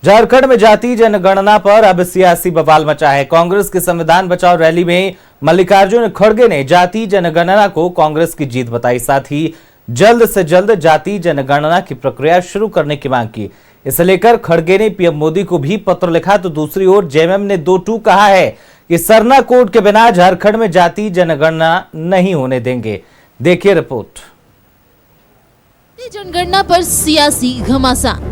झारखंड में जाति जनगणना पर अब सियासी बवाल मचा है। कांग्रेस की संविधान बचाओ रैली में मल्लिकार्जुन खड़गे ने जाति जनगणना को कांग्रेस की जीत बताई, साथ ही जल्द से जल्द जाति जनगणना की प्रक्रिया शुरू करने की मांग की। इसे लेकर खड़गे ने पीएम मोदी को भी पत्र लिखा, तो दूसरी ओर जेएमएम ने 2-2 कहा है कि सरना कोड के बिना झारखंड में जाति जनगणना नहीं होने देंगे। देखिए रिपोर्ट। जनगणना पर सियासी घमासान।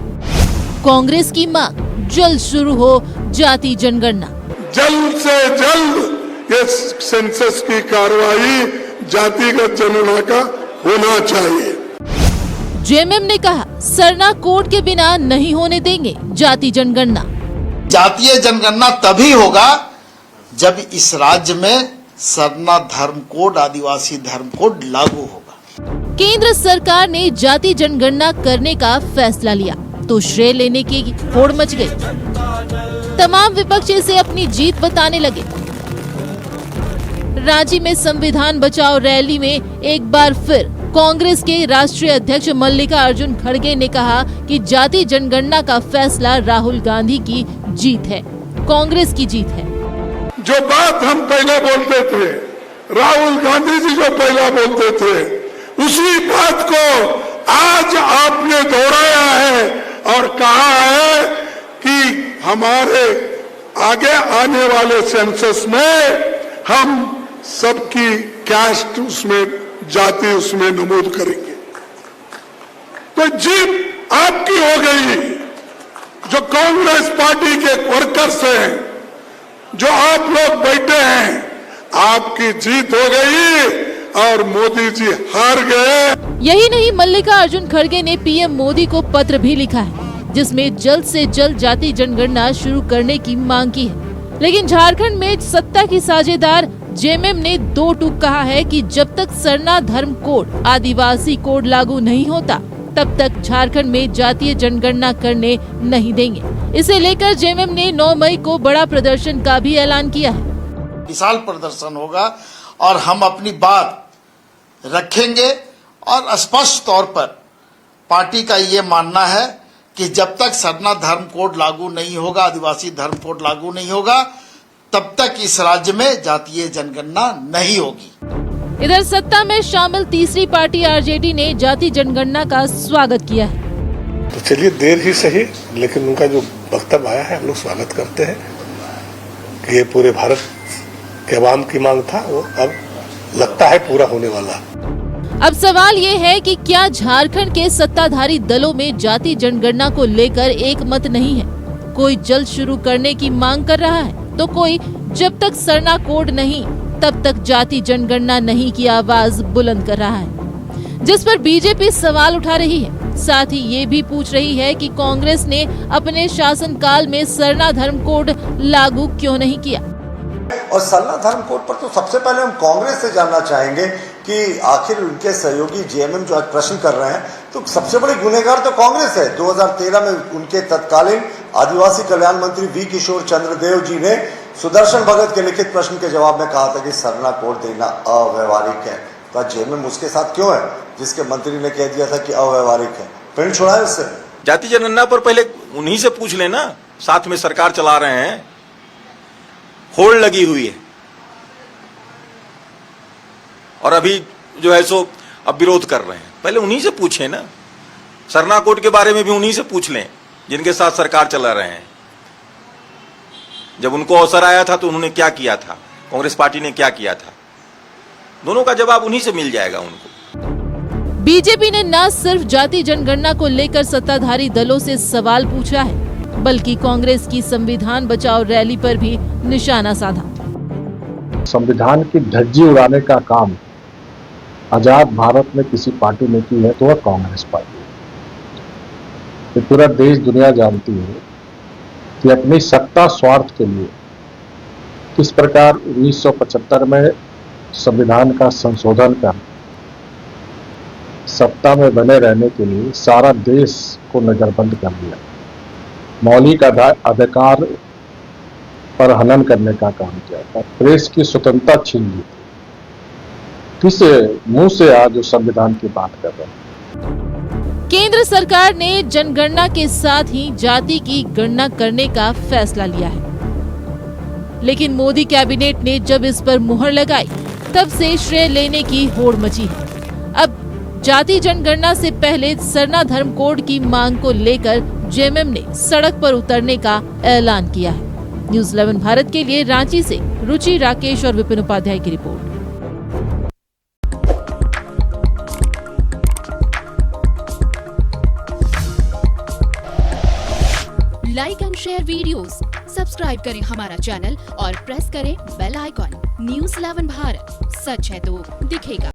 कांग्रेस की मांग, जल्द शुरू हो जाति जनगणना। जल्द से जल्द ये सेंसस की कार्रवाई जातिगत जनगणना का होना चाहिए। जेएमएम ने कहा, सरना कोड के बिना नहीं होने देंगे जाति जनगणना। जातीय जनगणना तभी होगा जब इस राज्य में सरना धर्म कोड, आदिवासी धर्म कोड लागू होगा। केंद्र सरकार ने जाति जनगणना करने का फैसला लिया तो श्रेय लेने की होड़ मच गई। तमाम विपक्ष इसे अपनी जीत बताने लगे। रांची में संविधान बचाओ रैली में एक बार फिर कांग्रेस के राष्ट्रीय अध्यक्ष मल्लिकार्जुन खड़गे ने कहा कि जाति जनगणना का फैसला राहुल गांधी की जीत है, कांग्रेस की जीत है। जो बात हम पहले बोलते थे, राहुल गांधी जी जो पहला बोलते थे, उसी बात को आज आपने दोहराया है और कहा है कि हमारे आगे आने वाले सेंसस में हम सबकी कास्ट उसमें, जाति उसमें नमूद करेंगे। तो जीत आपकी हो गई। जो कांग्रेस पार्टी के वर्कर्स हैं, जो आप लोग बैठे हैं, आपकी जीत हो गई और मोदी जी हार गए। यही नहीं, मल्लिकार्जुन खड़गे ने पीएम मोदी को पत्र भी लिखा है जिसमें जल्द से जल्द जाति जनगणना शुरू करने की मांग की है। लेकिन झारखंड में सत्ता की साझेदार जेएमएम ने 2-2 कहा है कि जब तक सरना धर्म कोड, आदिवासी कोड लागू नहीं होता तब तक झारखंड में जातीय जनगणना करने नहीं देंगे। इसे लेकर जेएमएम ने 9 मई को बड़ा प्रदर्शन का भी ऐलान किया है। विशाल प्रदर्शन होगा और हम अपनी बात रखेंगे और स्पष्ट तौर पर पार्टी का ये मानना है कि जब तक सरना धर्म कोड लागू नहीं होगा, आदिवासी धर्म कोड लागू नहीं होगा, तब तक इस राज्य में जातीय जनगणना नहीं होगी। इधर सत्ता में शामिल तीसरी पार्टी आरजेडी ने जाति जनगणना का स्वागत किया है। तो चलिए देर ही सही, लेकिन उनका जो वक्तव्य आया है हम लोग स्वागत करते हैं कि ये पूरे भारत के अवाम की मांग था, वो अब लगता है पूरा होने वाला। अब सवाल ये है कि क्या झारखंड के सत्ताधारी दलों में जाति जनगणना को लेकर एक मत नहीं है? कोई जल्द शुरू करने की मांग कर रहा है तो कोई जब तक सरना कोड नहीं तब तक जाति जनगणना नहीं की आवाज बुलंद कर रहा है, जिस पर बीजेपी सवाल उठा रही है। साथ ही ये भी पूछ रही है कि कांग्रेस ने अपने शासनकाल में सरना धर्म कोड लागू क्यों नहीं किया। और सरना धर्म कोड पर तो सबसे पहले हम कांग्रेस से जानना चाहेंगे कि आखिर उनके सहयोगी जेएमएम जो आज प्रश्न कर रहे हैं, तो सबसे बड़ी गुनहगार तो कांग्रेस है। 2013 में उनके तत्कालीन आदिवासी कल्याण मंत्री वी किशोर चंद्र देव जी ने सुदर्शन भगत के लिखित प्रश्न के जवाब में कहा था कि सरना कोड देना अव्यवहारिक है। तो जेएमएम उसके साथ क्यों है जिसके मंत्री ने कह दिया था कि अव्यवहारिक है? प्रिंट छोड़ा है उससे। जाति जनगणना पर पहले उन्हीं से पूछ लेना, साथ में सरकार चला रहे हैं, होड़ लगी हुई है और अभी जो है सो अब विरोध कर रहे हैं। पहले उन्हीं से पूछे ना, सरना कोड के बारे में भी उन्हीं से पूछ लें जिनके साथ सरकार चला रहे हैं। जब उनको अवसर आया था तो उन्होंने क्या किया था, कांग्रेस पार्टी ने क्या किया था, दोनों का जवाब उन्हीं से मिल जाएगा उनको। बीजेपी ने न सिर्फ जाति जनगणना को लेकर सत्ताधारी दलों से सवाल पूछा है, बल्कि कांग्रेस की संविधान बचाओ रैली पर भी निशाना साधा। संविधान की धज्जी उड़ाने का काम आजाद भारत में किसी पार्टी ने की है तो वह कांग्रेस पार्टी है। ये पूरा देश दुनिया जानती है कि अपनी सत्ता स्वार्थ के लिए किस प्रकार 1975 में संविधान का संशोधन कर सत्ता में बने रहने के लिए सारा देश को नजरबंद कर दिया, मौलिक अधिकार पर हनन करने का काम किया था, प्रेस की स्वतंत्रता छीन ली थी। किस मुंह से आज संविधान की बात कर रहे हैं? केंद्र सरकार ने जनगणना के साथ ही जाति की गणना करने का फैसला लिया है, लेकिन मोदी कैबिनेट ने जब इस पर मुहर लगाई तब से श्रेय लेने की होड़ मची है। अब जाति जनगणना से पहले सरना धर्म कोड की मांग को लेकर जेएमएम ने सड़क पर उतरने का ऐलान किया है। न्यूज़ 11 भारत के लिए रांची से रुचि राकेश और विपिन उपाध्याय की report. Like and share videos, subscribe करें हमारा चैनल और प्रेस करें बेल आइकॉन। न्यूज़ 11 भारत, सच है तो दिखेगा।